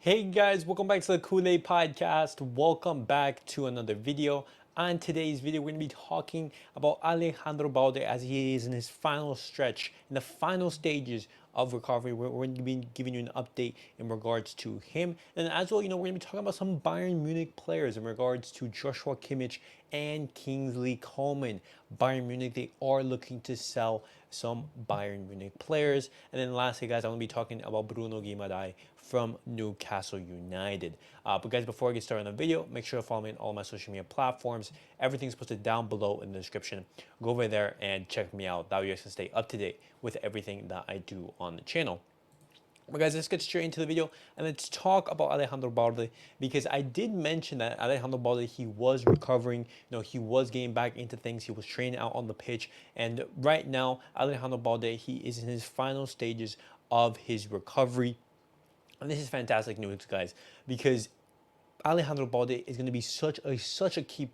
Hey guys, welcome back to the CulePodcast. Welcome back to another video. On today's video, we're going to be talking about Alejandro Balde as he is in his final stretch, in the final stages of recovery. We're going to be giving you an update in regards to him. And as well, we're going to be talking about some Bayern Munich players in regards to Joshua Kimmich and Kingsley Coman. Bayern Munich, they are looking to sell some Bayern Munich players. And then lastly, guys, I'm going to be talking about Bruno Guimarães from Newcastle United. But guys, before I get started on the video, make sure to follow me on all my social media platforms. Everything's posted down below in the description. Go over there and check me out. That way you guys can stay up to date with everything that I do on the channel. But guys, let's get straight into the video and let's talk about Alejandro Balde, because I did mention that Alejandro Balde, he was recovering, he was getting back into things, he was training out on the pitch, and right now Alejandro Balde, he is in his final stages of his recovery. And this is fantastic news, guys, because Alejandro Balde is going to be such a key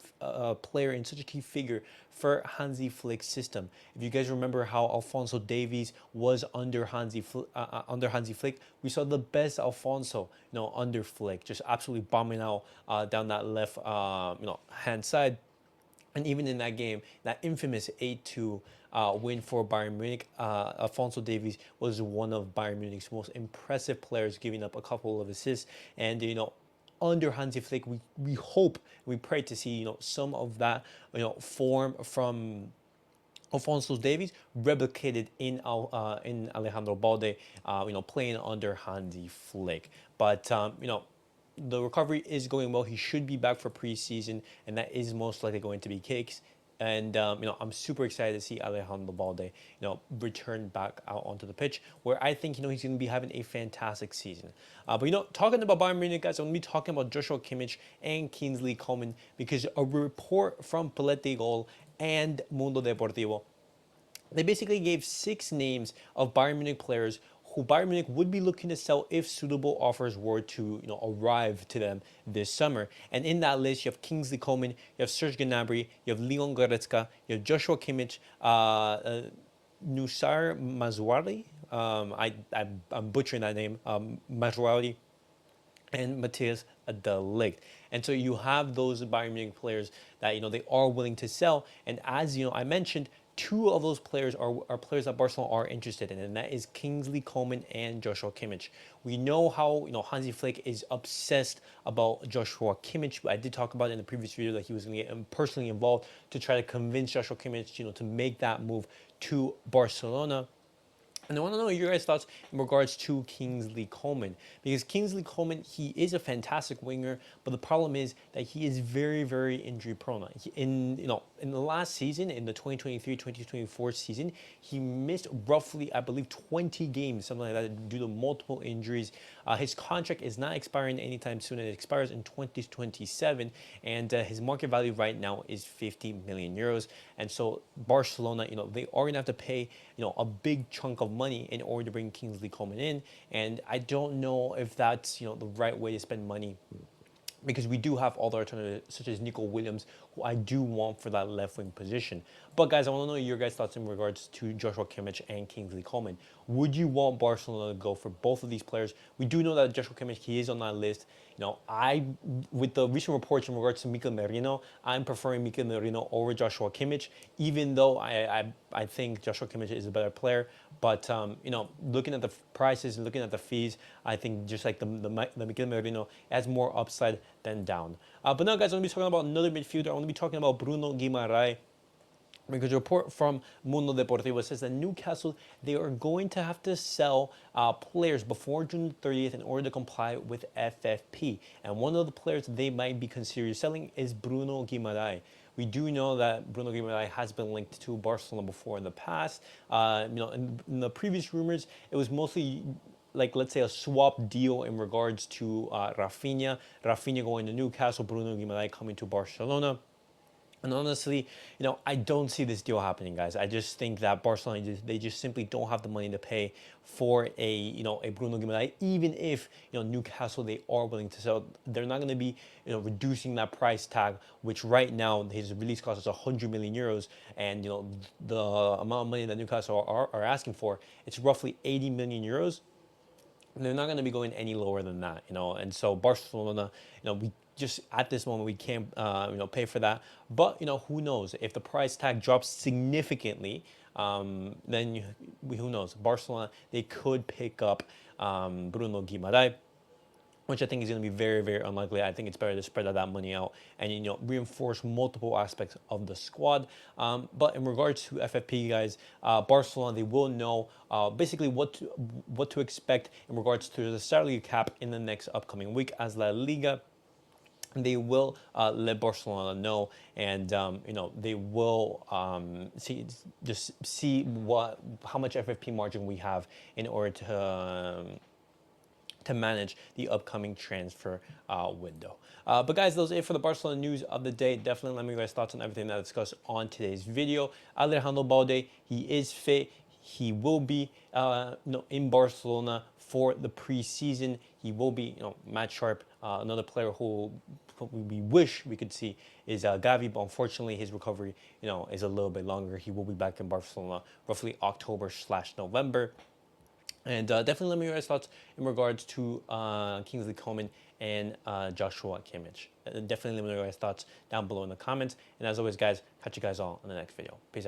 player and such a key figure for Hansi Flick's system. If you guys remember how Alphonso Davies was under Hansi Flick, we saw the best Alphonso, under Flick, just absolutely bombing out down that left, hand side. And even in that game, that infamous 8-2 win for Bayern Munich, Alphonso Davies was one of Bayern Munich's most impressive players, giving up a couple of assists. And, under Hansi Flick, we hope, we pray to see, some of that, form from Alphonso Davies replicated in Alejandro Balde, playing under Hansi Flick. But, the recovery is going well. He should be back for preseason, and that is most likely going to be cakes. And I'm super excited to see Alejandro Balde, return back out onto the pitch, where I think he's going to be having a fantastic season. But talking about Bayern Munich, guys, I'm going to be talking about Joshua Kimmich and Kingsley Coman, because a report from Pelete Gol and Mundo Deportivo, they basically gave 6 names of Bayern Munich players who Bayern Munich would be looking to sell if suitable offers were to arrive to them this summer. And in that list, you have Kingsley Coman, you have Serge Gnabry, you have Leon Goretzka, you have Joshua Kimmich, Nusar Mazouari, I'm butchering that name, Mazouari, and Matthias de Ligt. And so you have those Bayern Munich players that they are willing to sell. And as I mentioned, 2 of those players are players that Barcelona are interested in, and that is Kingsley Coman and Joshua Kimmich. We know how Hansi Flick is obsessed about Joshua Kimmich. I did talk about it in the previous video that he was going to get personally involved to try to convince Joshua Kimmich, to make that move to Barcelona. And I want to know your guys' thoughts in regards to Kingsley Coman, because Kingsley Coman, he is a fantastic winger, but the problem is that he is very, very injury prone. In the last season, in the 2023-2024 season, he missed roughly, I believe, 20 games, something like that, due to multiple injuries. His contract is not expiring anytime soon. It expires in 2027, and his market value right now is 50 million euros. And so Barcelona, they are going to have to pay, a big chunk of money in order to bring Kingsley Coman in. And I don't know if that's, the right way to spend money, because we do have other alternatives such as Nico Williams, who I do want for that left wing position. But guys, I want to know your guys' thoughts in regards to Joshua Kimmich and Kingsley Coman. Would you want Barcelona to go for both of these players? We do know that Joshua Kimmich, he is on that list. With the recent reports in regards to Mikel Merino, I'm preferring Mikel Merino over Joshua Kimmich, even though I think Joshua Kimmich is a better player. But looking at the prices and looking at the fees, I think just like the Mikel Merino has more upside than down. But now, guys, I'm going to be talking about another midfielder. I'm going to be talking about Bruno Guimarães, because a report from Mundo Deportivo says that Newcastle, they are going to have to sell players before June 30th in order to comply with FFP. And one of the players they might be considering selling is Bruno Guimarães. We do know that Bruno Guimarães has been linked to Barcelona before in the past. In the previous rumors, it was mostly like, let's say, a swap deal in regards to Rafinha going to Newcastle, Bruno Guimarães coming to Barcelona. And honestly, I don't see this deal happening, guys. I just think that Barcelona, they just simply don't have the money to pay for a Bruno Guimarães. Even if, Newcastle, they are willing to sell, they're not going to be, reducing that price tag, which right now his release cost is 100 million euros. And, the amount of money that Newcastle are asking for, it's roughly 80 million euros. they're not going to be going any lower than that, And so Barcelona, we just at this moment we can't, pay for that. But who knows if the price tag drops significantly, then who knows? Barcelona, they could pick up Bruno Guimarães, which I think is going to be very, very unlikely. I think it's better to spread that money out and reinforce multiple aspects of the squad. But in regards to FFP, guys, Barcelona, they will know basically what to expect in regards to the salary cap in the next upcoming week, as La Liga. They will let Barcelona know, and they will see how much FFP margin we have in order to manage the upcoming transfer window. But guys, those are it for the Barcelona news of the day. Definitely let me know your guys' thoughts on everything that I discussed on today's video. Alejandro Balde, he is fit. He will be in Barcelona for the preseason. He will be match sharp. Another player who we wish we could see is Gavi, but unfortunately his recovery is a little bit longer. He will be back in Barcelona roughly October/November. And definitely let me know your thoughts in regards to Kingsley Coman and Joshua Kimmich. Definitely let me know your thoughts down below in the comments. And as always, guys, catch you guys all in the next video. Peace out.